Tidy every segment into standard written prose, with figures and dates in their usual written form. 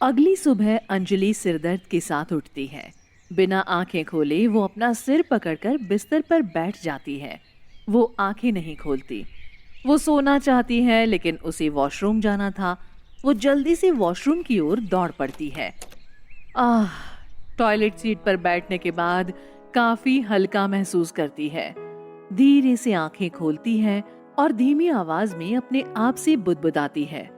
अगली सुबह अंजलि सिरदर्द के साथ उठती है। बिना आंखें खोले वो अपना सिर पकड़कर बिस्तर पर बैठ जाती है। वो आंखें नहीं खोलती। वो सोना चाहती है लेकिन उसे वॉशरूम जाना था। वो जल्दी से वॉशरूम की ओर दौड़ पड़ती है। आह, टॉयलेट सीट पर बैठने के बाद काफी हल्का महसूस करती है। धीरे से आंखें खोलती है और धीमी आवाज में अपने आप से बुदबुदाती है,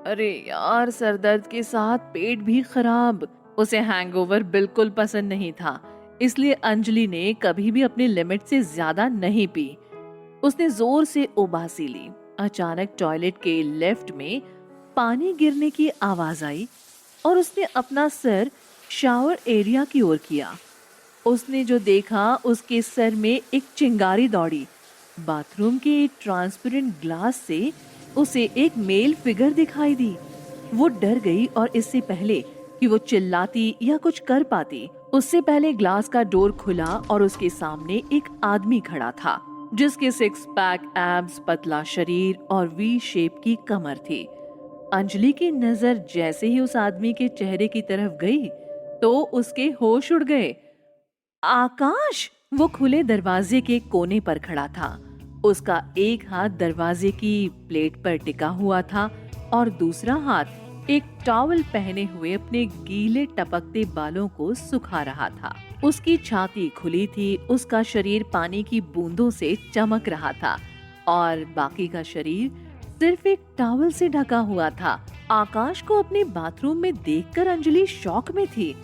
अरे यार, सर दर्द के साथ पेट भी खराब। उसे हैंगओवर बिल्कुल पसंद नहीं था, इसलिए अंजलि ने कभी भी अपनी लिमिट से ज्यादा नहीं पी। उसने जोर से उबासी ली। अचानक टॉयलेट के लेफ्ट में पानी गिरने की आवाज आई और उसने अपना सर शावर एरिया की ओर किया। उसने जो देखा उसके सर में एक चिंगारी दौड़ी। बाथरूम के एक ट्रांसपेरेंट ग्लास से उसे एक मेल फिगर दिखाई दी। वो डर गई और इससे पहले कि वो चिल्लाती या कुछ कर पाती, उससे पहले ग्लास का डोर खुला और उसके सामने एक आदमी खड़ा था जिसके सिक्स पैक एब्स, पतला शरीर और वी शेप की कमर थी। अंजलि की नजर जैसे ही उस आदमी के चेहरे की तरफ गई तो उसके होश उड़ गए। आकाश! वो खुले दरवाजे के कोने पर खड़ा था। उसका एक हाथ दरवाजे की प्लेट पर टिका हुआ था और दूसरा हाथ एक टॉवल पहने हुए अपने गीले टपकते बालों को सुखा रहा था। उसकी छाती खुली थी, उसका शरीर पानी की बूंदों से चमक रहा था और बाकी का शरीर सिर्फ एक टॉवल से ढका हुआ था। आकाश को अपने बाथरूम में देखकर अंजलि शॉक में थी।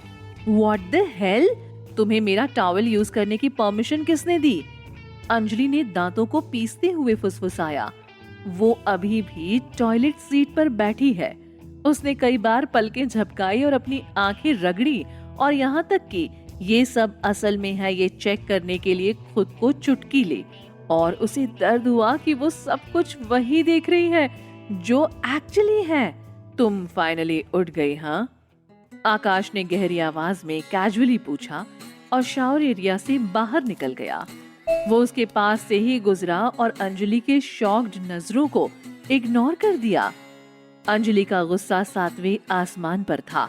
What the hell? तुम्हें मेरा टॉवल यूज करने की परमिशन किसने दी? अंजलि ने दांतों को पीसते हुए फुसफुसाया। वो अभी भी टॉयलेट सीट पर बैठी है। उसने कई बार पलकें झपकाई और अपनी आंखें रगड़ी और यहाँ तक कि ये सब असल में है ये चेक करने के लिए खुद को चुटकी ली। और उसे दर्द हुआ कि वो सब कुछ वही देख रही है जो एक्चुअली है। तुम फाइनली उठ गई, हाँ? आकाश ने गहरी आवाज में कैजुअली पूछा और शावर एरिया से बाहर निकल गया। वो उसके पास से ही गुजरा और अंजलि के शॉक्ड नजरों को इग्नोर कर दिया। अंजलि का गुस्सा सातवें आसमान पर था।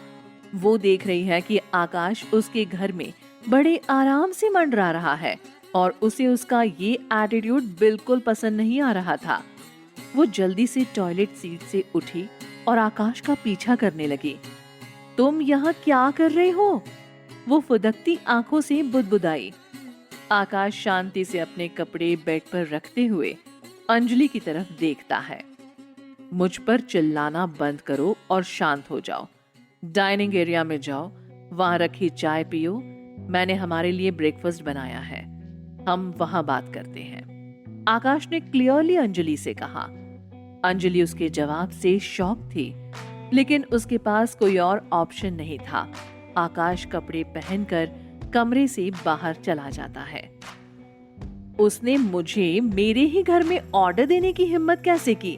वो देख रही है कि आकाश उसके घर में बड़े आराम से मंडरा रहा है और उसे उसका ये एटीट्यूड बिल्कुल पसंद नहीं आ रहा था। वो जल्दी से टॉयलेट सीट से उठी और आकाश का पीछा करने लगी। तुम यहाँ क्या कर रहे हो? वो फुदकती आंखों से बुदबुदाई। आकाश शांति से अपने कपड़े बेड पर रखते हुए अंजलि की तरफ देखता है। मुझ पर चिल्लाना बंद करो और शांत हो जाओ। डाइनिंग एरिया में जाओ, वहां रखी चाय पियो। मैंने हमारे लिए ब्रेकफास्ट बनाया है, हम वहां बात करते हैं, आकाश ने क्लियरली अंजलि से कहा। अंजलि उसके जवाब से शॉक थी, लेकिन उसके पास कोई और ऑप्शन नहीं था। आकाश कपड़े पहनकर कमरे से बाहर चला जाता है। उसने मुझे मेरे ही घर में ऑर्डर देने की हिम्मत कैसे की?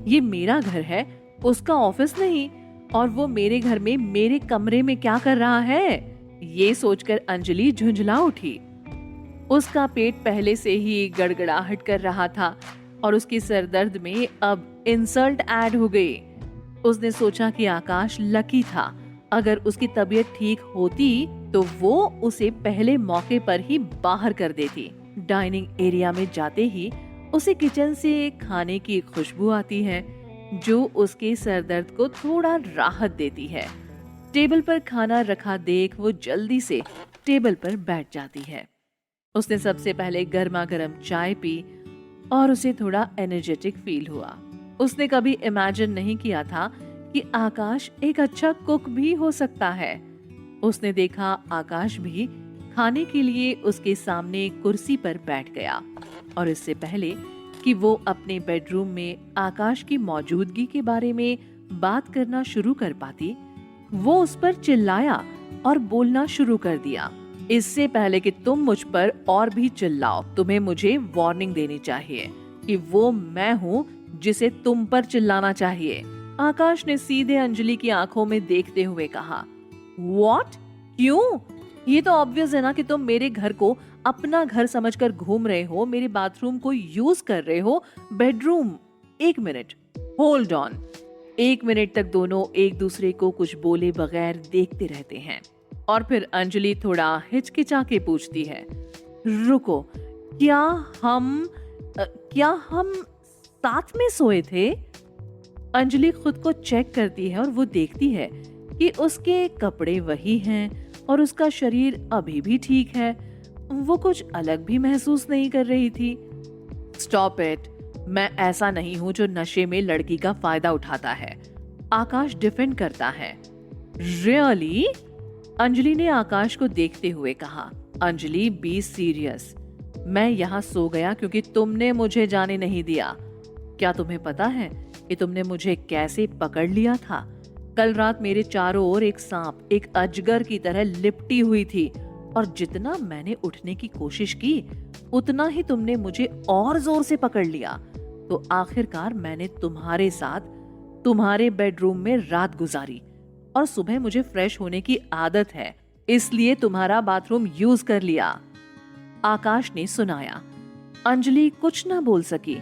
ये मेरा घर है, उसका ऑफिस नहीं। और वो मेरे घर में मेरे कमरे में क्या कर रहा है? ये सोचकर अंजलि झुंझला उठी। उसका पेट पहले से ही गड़गड़ाहट कर रहा था और उसकी सरदर्द में अब इंसल्ट ऐड हो गई। उसने सोचा कि आकाश लकी था। अगर उसकी तबीयत ठीक होती तो वो उसे पहले मौके पर ही बाहर कर देती। डाइनिंग एरिया में जाते ही उसे किचन से खाने की खुशबू आती है जो उसके सरदर्द को थोड़ा राहत देती है। टेबल पर खाना रखा देख वो जल्दी से टेबल पर बैठ जाती है। उसने सबसे पहले गर्मा गर्म चाय पी और उसे थोड़ा एनर्जेटिक फील हुआ। उसने कभी इमेजिन नहीं किया था कि आकाश एक अच्छा कुक भी हो सकता है। उसने देखा आकाश भी खाने के लिए उसके सामने कुर्सी पर बैठ गया और इससे पहले कि वो अपने बेडरूम में आकाश की मौजूदगी के बारे में बात करना शुरू कर पाती, वो उस पर चिल्लाया और बोलना शुरू कर दिया। इससे पहले कि तुम मुझ पर और भी चिल्लाओ, तुम्हें मुझे वार्निंग देनी चाहिए कि वो मैं हूँ जिसे तुम पर चिल्लाना चाहिए। आकाश ने सीधे अंजलि की आंखों में देखते हुए कहा। व्हाट? क्यों? ये तो ऑब्वियस है ना कि तुम मेरे घर को अपना घर समझकर घूम रहे हो, मेरे बाथरूम को यूज कर रहे हो। बेडरूम? एक मिनट, होल्ड ऑन। 1 मिनट तक दोनों एक दूसरे को कुछ बोले बगैर देखते रहते हैं और फिर अंजलि थोड़ा हिचकिचा के पूछती है, रुको, क्या हम क्या हम साथ में सोए थे? अंजलि खुद को चेक करती है और वो देखती है कि उसके कपड़े वही हैं और उसका शरीर अभी भी ठीक है। वो कुछ अलग भी महसूस नहीं कर रही थी। स्टॉप इट, मैं ऐसा नहीं हूं जो नशे में लड़की का फायदा उठाता है, आकाश डिफेंड करता है। रियली? अंजलि ने आकाश को देखते हुए कहा। Anjali, be serious. मैं यहाँ सो गया क्योंकि तुमने मुझे जाने नहीं दिया। क्या तुम्हें पता है कि तुमने मुझे कैसे पकड़ लिया था? कल रात मेरे चारों ओर एक सांप, एक अजगर की तरह लिपटी हुई थी और जितना मैंने उठने की कोशिश की उतना ही तुमने मुझे और जोर से पकड़ लिया। तो आखिरकार मैंने तुम्हारे साथ तुम्हारे बेडरूम में रात गुजारी और सुबह मुझे फ्रेश होने की आदत है, इसलिए तुम्हारा बाथरूम यूज कर लिया। आकाश ने सुनाया। अंजलि कुछ ना बोल सकी।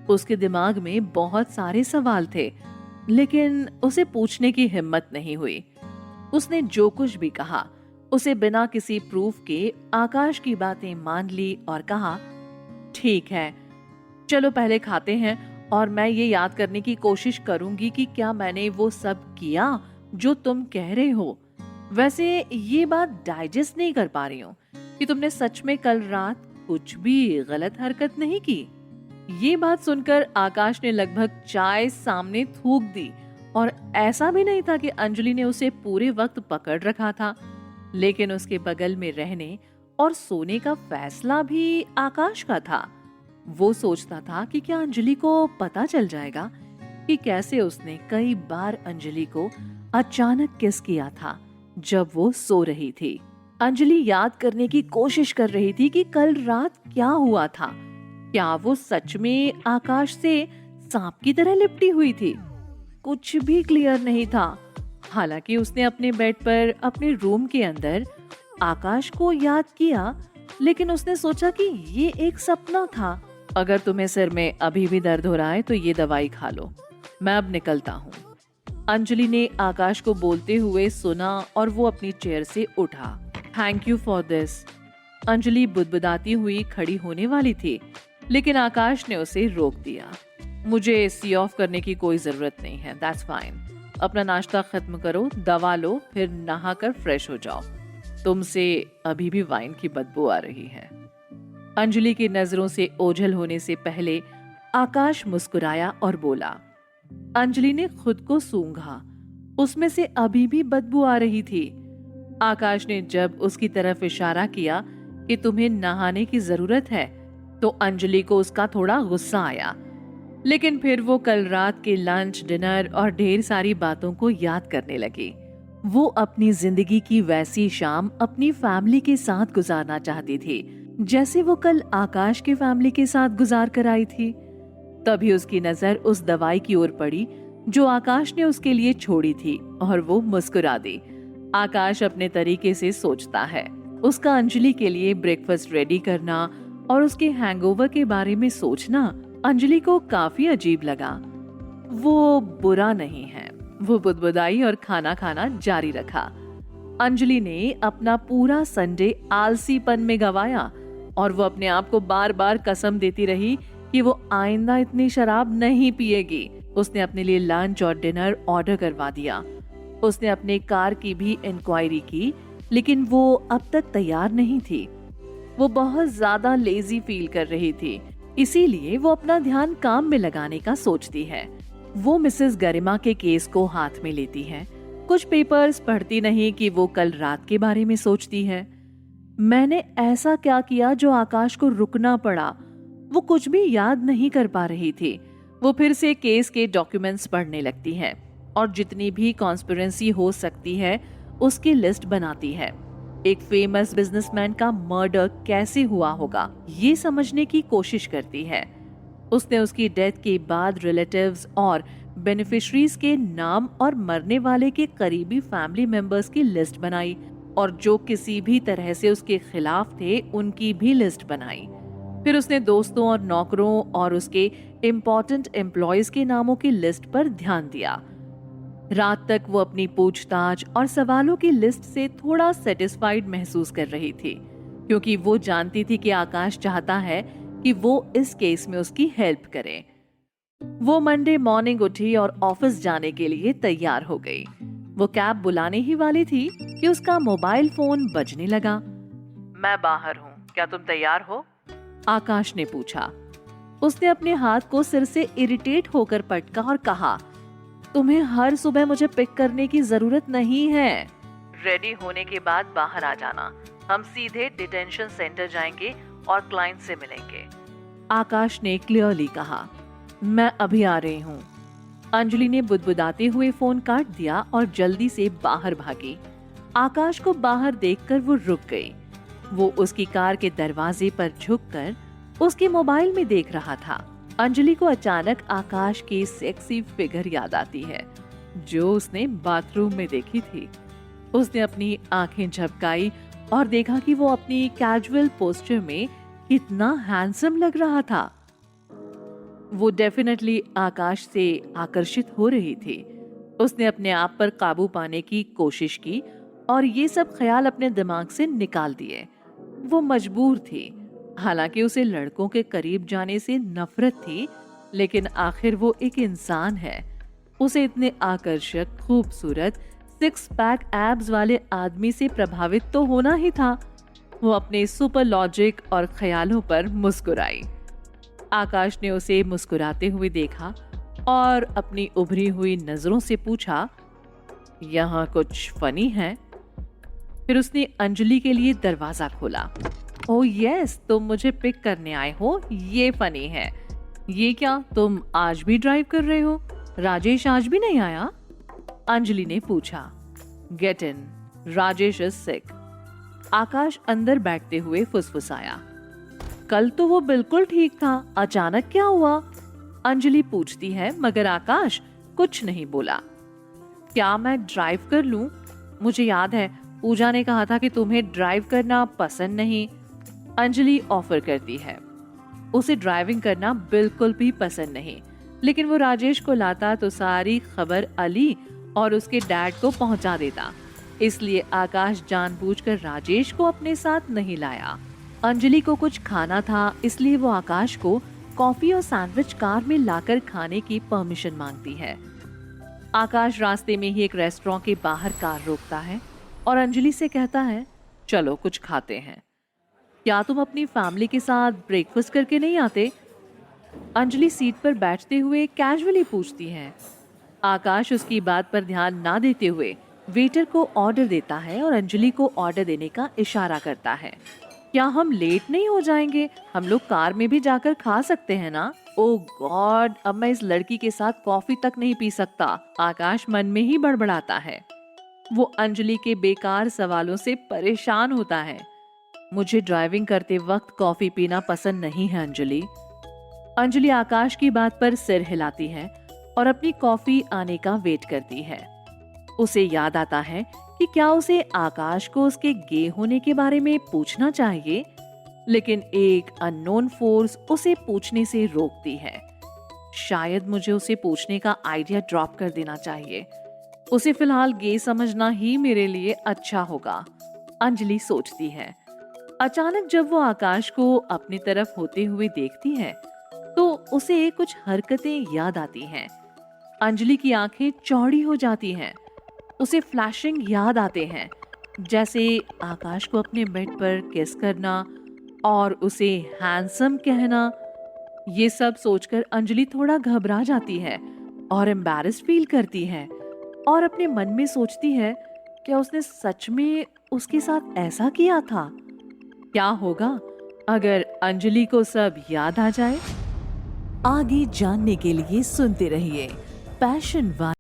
उसके दिमाग में बहुत सारे सवाल थे, लेकिन उसे पूछने की हिम्मत नहीं हुई। उसने जो कुछ भी कहा उसे बिना किसी प्रूफ के आकाश की बातें मान ली और कहा, ठीक है, चलो पहले खाते हैं और मैं ये याद करने की कोशिश करूंगी कि क्या मैंने वो सब किया जो तुम कह रहे हो। वैसे ये बात डाइजेस्ट नहीं कर पा रही हूँ कि तुमने सच में कल रात कुछ भी गलत हरकत नहीं की। ये बात सुनकर आकाश ने लगभग चाय सामने थूक दी और ऐसा भी नहीं था कि अंजलि ने उसे पूरे वक्त पकड़ रखा था, लेकिन उसके बगल में रहने और सोने का फैसला भी आकाश का था। वो सोचता था कि क्या अंजलि को पता चल जाएगा कि कैसे उसने कई बार अंजलि को अचानक किस किया था जब वो सो रही थी। अंजलि याद करने की कोशिश कर रही थी कि कल रात क्या हुआ था। क्या वो सच में आकाश से सांप की तरह लिपटी हुई थी? कुछ भी क्लियर नहीं था। हालांकि उसने अपने बेड पर अपने रूम के अंदर आकाश को याद किया, लेकिन उसने सोचा कि ये एक सपना था। अगर तुम्हें सिर में अभी भी दर्द हो रहा है तो ये दवाई खा लो, मैं अब निकलता हूँ। अंजलि ने आकाश को बोलते हुए सुना और वो अपनी चेयर से उठा। Thank you for this. Anjali बुदबुदाती हुई खड़ी होने वाली थी, लेकिन आकाश ने उसे रोक दिया। मुझे सी ऑफ करने की कोई जरूरत नहीं है, दैट्स फाइन। अपना नाश्ता खत्म करो, दवा लो, फिर नहाकर फ्रेश हो जाओ। तुमसे अभी भी वाइन की बदबू आ रही है। अंजलि की नजरों से ओझल होने से पहले आकाश मुस्कुराया और बोला। अंजलि ने खुद को सूंघा, उसमें से अभी भी बदबू आ रही थी। आकाश ने जब उसकी तरफ इशारा किया कि तुम्हें नहाने की जरूरत है, तो अंजलि को उसका थोड़ा गुस्सा आया, लेकिन फिर वो कल रात के लंच, डिनर और ढेर सारी बातों को याद करने लगी। वो अपनी जिंदगी की वैसी शाम अपनी फैमिली के साथ गुजारना चाहती थी जैसे वो कल आकाश की फैमिली के साथ गुजार कर आई थी। तभी उसकी नजर उस दवाई की ओर पड़ी जो आकाश ने उसके लिए छोड़ी थी और वो मुस्कुरा दी। आकाश अपने तरीके से सोचता है। उसका अंजलि के लिए ब्रेकफास्ट रेडी करना और उसके हैंगओवर के बारे में सोचना अंजलि को काफी अजीब लगा। वो बुरा नहीं है। वो बुदबुदाई और खाना खाना जारी रखा। अंजलि ने अपना पूरा संडे आलसीपन में गवाया और वो अपने आप को बार बार कसम देती रही कि वो आइंदा इतनी शराब नहीं पिएगी। उसने अपने लिए लंच और डिनर ऑर्डर करवा दिया। उसने अपने कार की भी इंक्वायरी की, लेकिन वो अब तक तैयार नहीं थी। वो बहुत ज्यादा लेजी फील कर रही थी, इसीलिए वो अपना ध्यान काम में लगाने का सोचती है। वो मिसेस गरिमा के केस को हाथ में लेती है, कुछ पेपर्स पढ़ती नहीं कि वो कल रात के बारे में सोचती है। मैंने ऐसा क्या किया जो आकाश को रुकना पड़ा? वो कुछ भी याद नहीं कर पा रही थी। वो फिर से केस के डॉक्यूमेंट्स पढ़ने लगती है और जितनी भी कॉन्स्पिरेसी हो सकती है उसकी लिस्ट बनाती है। एक फेमस बिजनेसमैन का मर्डर कैसे हुआ होगा ये समझने की कोशिश करती है। उसने उसकी डेथ के बाद रिलेटिव्स और बेनिफिशरीज के नाम और मरने वाले के करीबी फैमिली मेंबर्स की लिस्ट बनाई और जो किसी भी तरह से उसके खिलाफ थे उनकी भी लिस्ट बनाई। फिर उसने दोस्तों और नौकरों और उसके इम्पोर्टेंट एम्प्लॉयज के नामों की लिस्ट पर ध्यान दिया। रात तक वो अपनी पूछताछ और सवालों की लिस्ट से थोड़ा सेटिस्फाइड महसूस कर रही थी, क्योंकि वो जानती थी कि आकाश चाहता है कि वो इस केस में उसकी हेल्प करे। वो मंडे मॉर्निंग उठी और ऑफिस जाने के लिए तैयार हो गई। वो कैब बुलाने ही वाली थी कि उसका मोबाइल फोन बजने लगा। मैं बाहर हूँ, क्या तुम तैयार हो? आकाश ने पूछा। उसने अपने हाथ को सिर से इरिटेट होकर पटका और कहा, तुम्हें हर सुबह मुझे पिक करने की जरूरत नहीं है। रेडी होने के बाद बाहर आ जाना, हम सीधे डिटेंशन सेंटर जाएंगे और क्लाइंट से मिलेंगे। आकाश ने क्लियरली कहा, मैं अभी आ रही हूँ। अंजलि ने बुदबुदाते हुए फोन काट दिया और जल्दी से बाहर भागी। आकाश को बाहर देखकर वो रुक गई। वो उसकी कार के दरवाजे पर झुककर उसके मोबाइल में देख रहा था। अंजलि को अचानक आकाश की सेक्सी फिगर याद आती है जो उसने बाथरूम में देखी थी। उसने अपनी आंखें झपकाई और देखा कि वो अपनी कैजुअल पोस्चर में कितना हैंडसम लग रहा था। वो डेफिनेटली आकाश से आकर्षित हो रही थी। उसने अपने आप पर काबू पाने की कोशिश की और ये सब ख्याल अपने दिमाग से निकाल दिए। वो मजबूर थी। हालांकि उसे लड़कों के करीब जाने से नफरत थी, लेकिन आखिर वो एक इंसान है। उसे इतने आकर्षक, खूबसूरत, 6 पैक एब्स वाले आदमी से प्रभावित तो होना ही था। वो अपने सुपर लॉजिक और ख्यालों पर मुस्कुराई। आकाश ने उसे मुस्कुराते हुए देखा और अपनी उभरी हुई नजरों से पूछा, यहाँ कुछ फनी है? फिर उसने अंजलि के लिए दरवाजा खोला। ओह यस, तुम मुझे पिक करने आए हो, ये फनी है। ये क्या, तुम आज भी ड्राइव कर रहे हो? राजेश आज भी नहीं आया? अंजलि ने पूछा। Get in, Rajesh is sick. Akash अंदर बैठते हुए फुसफुसाया। कल तो वो बिल्कुल ठीक था, अचानक क्या हुआ? अंजलि पूछती है, मगर आकाश कुछ नहीं बोला। क्या मैं ड्राइव कर लूं? मुझे याद है पूजा ने कहा था कि तुम्हें ड्राइव करना पसंद नहीं। अंजलि ऑफर करती है। उसे ड्राइविंग करना बिल्कुल भी पसंद नहीं, लेकिन वो राजेश को लाता तो सारी खबर अली और उसके डैड को पहुंचा देता। इसलिए आकाश जानबूझकर राजेश को अपने साथ नहीं लाया। अंजलि को कुछ खाना था, इसलिए वो आकाश को कॉफी और सैंडविच कार में लाकर खाने की परमिशन मांगती है। आकाश रास्ते में ही एक रेस्टोरेंट के बाहर कार रोकता है और अंजलि से कहता है, चलो कुछ खाते हैं। क्या तुम अपनी फैमिली के साथ ब्रेकफास्ट करके नहीं आते? अंजलि सीट पर बैठते हुए कैजुअली पूछती है। आकाश उसकी बात पर ध्यान ना देते हुए वेटर को ऑर्डर देता है और अंजलि को ऑर्डर देने का इशारा करता है। क्या हम लेट नहीं हो जाएंगे? हम लोग कार में भी जाकर खा सकते हैं ना? ओह गॉड, अब मैं इस लड़की के साथ कॉफी तक नहीं पी सकता, आकाश मन में ही बड़बड़ाता है। वो अंजलि के बेकार सवालों से परेशान होता है। मुझे ड्राइविंग करते वक्त कॉफी पीना पसंद नहीं है अंजलि। अंजलि आकाश की बात पर सिर हिलाती है और अपनी कॉफी आने का वेट करती है। उसे याद आता है कि क्या उसे आकाश को उसके गे होने के बारे में पूछना चाहिए, लेकिन एक अननोन फोर्स उसे पूछने से रोकती है। शायद मुझे उसे पूछने का आइडिया ड्रॉप कर देना चाहिए। उसे फिलहाल गे समझना ही मेरे लिए अच्छा होगा, अंजलि सोचती है। अचानक जब वो आकाश को अपनी तरफ होते हुए देखती है तो उसे कुछ हरकतें याद आती हैं। अंजलि की आंखें चौड़ी हो जाती हैं। उसे फ्लैशिंग याद आते हैं, जैसे आकाश को अपने बेड पर किस करना और उसे हैंडसम कहना। ये सब सोचकर अंजलि थोड़ा घबरा जाती है और एम्बैरेस्ड फील करती है और अपने मन में सोचती है, क्या उसने सच में उसके साथ ऐसा किया था? क्या होगा अगर अंजलि को सब याद आ जाए? आगे जानने के लिए सुनते रहिए पैशन